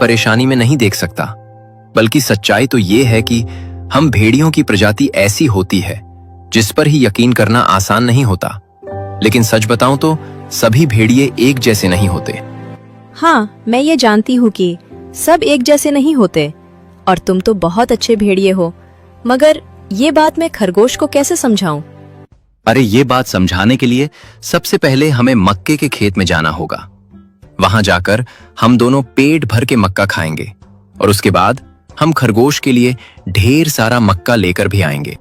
परेशानी में नहीं देख सकता, बल्कि सच्चाई तो ये है कि हम भेड़ियों की प्रजाति ऐसी होती है जिस पर ही यकीन करना आसान नहीं होता। लेकिन सच बताऊं तो सभी भेड़िए एक जैसे नहीं होते। हाँ, मैं ये जानती हूँ कि सब एक जैसे नहीं होते और तुम तो बहुत अच्छे भेड़िए हो, मगर ये बात मैं खरगोश को कैसे समझाऊं? अरे ये बात समझाने के लिए सबसे पहले हमें मक्के के खेत में जाना होगा। वहां जाकर हम दोनों पेट भर के मक्का खाएंगे और उसके बाद हम खरगोश के लिए ढेर सारा मक्का लेकर भी आएंगे।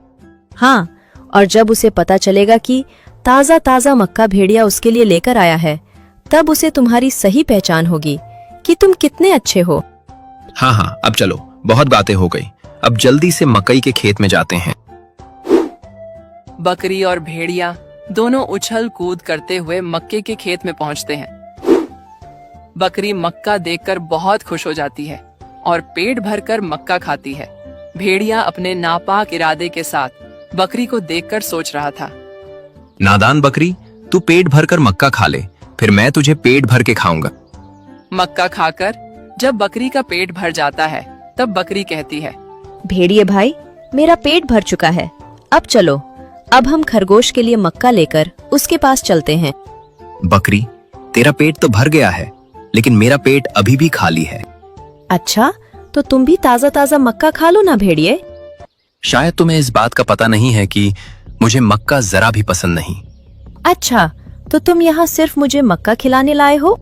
हाँ, और जब उसे पता चलेगा कि ताजा ताजा मक्का भेड़िया उसके लिए लेकर आया है, तब उसे तुम्हारी सही पहचान होगी कि तुम कितने अच्छे हो। हाँ, अब चलो, बहुत बातें हो गई, अब जल्दी से मकई के खेत में जाते हैं। बकरी और भेड़िया दोनों उछल कूद करते हुए मक्के के खेत में पहुंचते हैं। बकरी मक्का देखकर बहुत खुश हो जाती है और पेट भरकर मक्का खाती है। भेड़िया अपने नापाक इरादे के साथ बकरी को देखकर सोच रहा था, नादान बकरी, तू पेट भरकर मक्का खा ले, फिर मैं तुझे पेट भर के खाऊंगा। मक्का खाकर जब बकरी का पेट भर जाता है, तब बकरी कहती है, भेड़िए भाई, मेरा पेट भर चुका है, अब चलो, अब हम खरगोश के लिए मक्का लेकर उसके पास चलते हैं। बकरी, तेरा पेट तो भर गया है, लेकिन मेरा पेट अभी भी खाली है। अच्छा, तो तुम भी ताजा ताजा मक्का खा लो ना भेड़िए। शायद तुम्हें इस बात का पता नहीं है कि मुझे मक्का जरा भी पसंद नहीं। अच्छा, तो तुम यहाँ सिर्फ मुझे मक्का खिलाने लाए हो?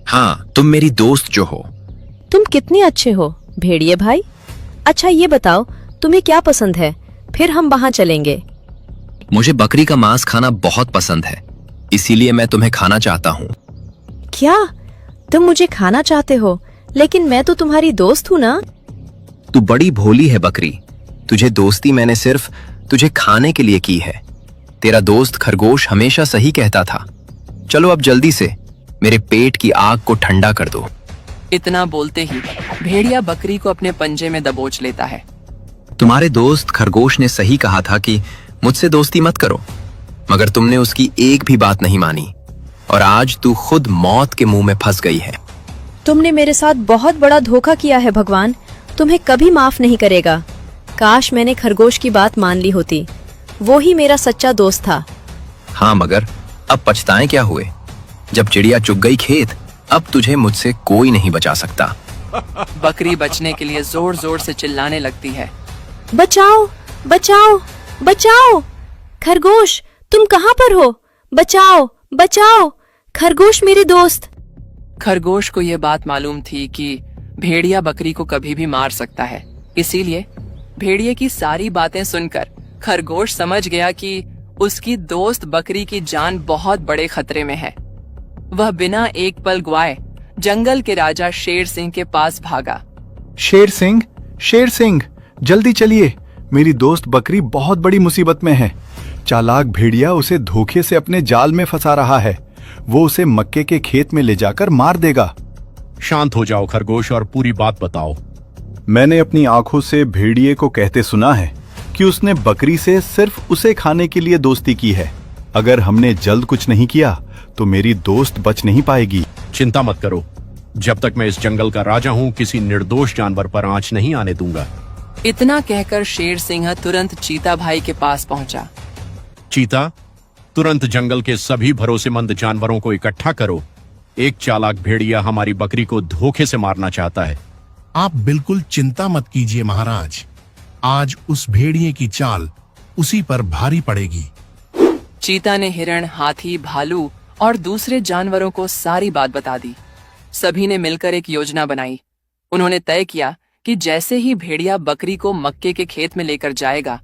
हाँ, तुम मेरी दोस्त जो हो। तुम कितने अच्छे हो भेड़िए भाई। अच्छा ये बताओ, तुम्हें क्या पसंद है, फिर हम वहाँ चलेंगे। मुझे बकरी का मांस खाना बहुत पसंद है, इसीलिए मैं तुम्हें खाना चाहता हूँ। क्या तुम मुझे खाना चाहते हो? लेकिन मैं तो तुम्हारी दोस्त हूँ ना। तू बड़ी भोली है बकरी, तुझे दोस्ती मैंने सिर्फ तुझे खाने के लिए की है। तेरा दोस्त खरगोश हमेशा सही कहता था। चलो अब जल्दी से मेरे पेट की आग को ठंडा कर दो। इतना बोलते ही भेड़िया बकरी को अपने पंजे में दबोच लेता है। तुम्हारे दोस्त खरगोश ने सही कहा था कि मुझसे दोस्ती मत करो, मगर तुमने उसकी एक भी बात नहीं मानी और आज तू खुद मौत के मुंह में फंस गई है। तुमने मेरे साथ बहुत बड़ा धोखा किया है, भगवान तुम्हें कभी माफ नहीं करेगा। काश मैंने खरगोश की बात मान ली होती, वो ही मेरा सच्चा दोस्त था। हाँ, मगर अब पछताएं क्या हुए? जब चिड़िया चुग गई खेत, अब तुझे मुझसे कोई नहीं बचा सकता। बकरी बचने के लिए जोर जोर से चिल्लाने लगती है, बचाओ बचाओ बचाओ, खरगोश तुम कहाँ पर हो? बचाओ बचाओ, खरगोश मेरे दोस्त। खरगोश को यह बात मालूम थी कि भेड़िया बकरी को कभी भी मार सकता है, इसीलिए भेड़िए की सारी बातें सुनकर खरगोश समझ गया कि उसकी दोस्त बकरी की जान बहुत बड़े खतरे में है। वह बिना एक पल गवाए जंगल के राजा शेर सिंह के पास भागा। शेर सिंह, जल्दी चलिए, मेरी दोस्त बकरी बहुत बड़ी मुसीबत में है। चालाक भेड़िया उसे धोखे से अपने जाल में फंसा रहा है। वो उसे मक्के के खेत में ले जाकर मार देगा। शांत हो जाओ खरगोश और पूरी बात बताओ। मैंने अपनी आंखों से भेड़िए को कहते सुना है कि उसने बकरी से सिर्फ उसे खाने के लिए दोस्ती की है। अगर हमने जल्द कुछ नहीं किया तो मेरी दोस्त बच नहीं पाएगी। चिंता मत करो, जब तक मैं इस जंगल का राजा हूँ किसी निर्दोष जानवर पर आंच नहीं आने दूंगा। इतना कहकर शेर सिंह तुरंत चीता भाई के पास पहुंचा। चीता, तुरंत जंगल के सभी भरोसेमंद जानवरों को इकट्ठा करो। एक चालाक भेड़िया हमारी बकरी को धोखे से मारना चाहता है। आप बिल्कुल चिंता मत कीजिए महाराज, आज उस भेड़िए की चाल उसी पर भारी पड़ेगी। चीता ने हिरण, हाथी, भालू और दूसरे जानवरों को सारी बात बता दी। सभी ने मिलकर एक योजना बनाई। उन्होंने तय किया कि जैसे ही भेड़िया बकरी को मक्के के खेत में लेकर जाएगा,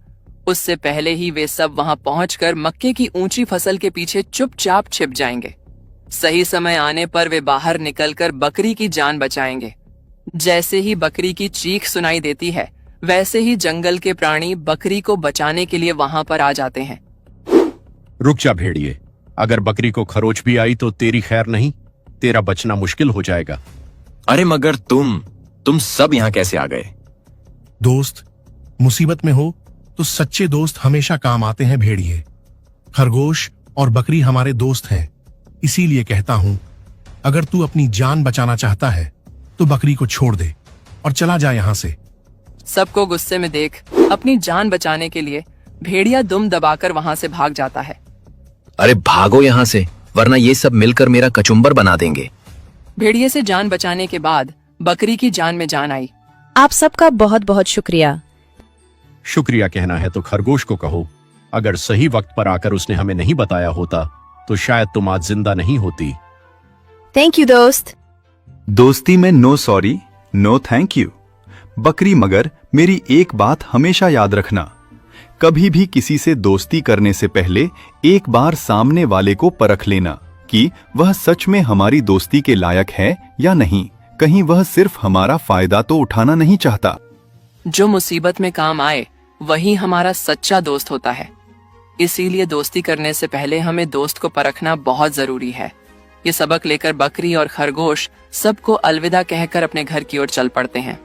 उससे पहले ही वे सब वहां पहुंचकर मक्के की ऊंची फसल के पीछे चुपचाप छिप जाएंगे। सही समय आने पर वे बाहर निकलकर बकरी की जान बचाएंगे। जैसे ही बकरी की चीख सुनाई देती है, वैसे ही जंगल के प्राणी बकरी को बचाने के लिए वहां पर आ जाते हैं। रुक जा भेड़िए, अगर बकरी को खरोच भी आई तो तेरी खैर नहीं, तेरा बचना मुश्किल हो जाएगा। अरे मगर तुम सब यहाँ कैसे आ गए? दोस्त, मुसीबत में हो तो सच्चे दोस्त हमेशा काम आते हैं भेड़िए। खरगोश और बकरी हमारे दोस्त हैं, इसीलिए कहता हूं, अगर तू अपनी जान बचाना चाहता है तो बकरी को छोड़ दे और चला जा यहाँ से। सबको गुस्से में देख अपनी जान बचाने के लिए भेड़िया दुम दबाकर वहां से भाग जाता है। अरे भागो यहाँ से, वरना ये सब मिलकर मेरा कचुम्बर बना देंगे। भेड़िए से जान बचाने के बाद बकरी की जान में जान आई। आप सबका बहुत बहुत शुक्रिया। शुक्रिया कहना है तो खरगोश को कहो। अगर सही वक्त पर आकर उसने हमें नहीं बताया होता तो शायद तुम आज जिंदा नहीं होती। थैंक यू दोस्त। दोस्ती में no sorry no thank you. बकरी मगर मेरी एक बात हमेशा याद रखना, कभी भी किसी से दोस्ती करने से पहले एक बार सामने वाले को परख लेना कि वह सच में हमारी दोस्ती के लायक है या नहीं। कहीं वह सिर्फ हमारा फायदा तो उठाना नहीं चाहता। जो मुसीबत में काम आए वही हमारा सच्चा दोस्त होता है। इसीलिए दोस्ती करने से पहले हमें दोस्त को परखना बहुत जरूरी है। ये सबक लेकर बकरी और खरगोश सबको अलविदा कहकर अपने घर की ओर चल पड़ते हैं।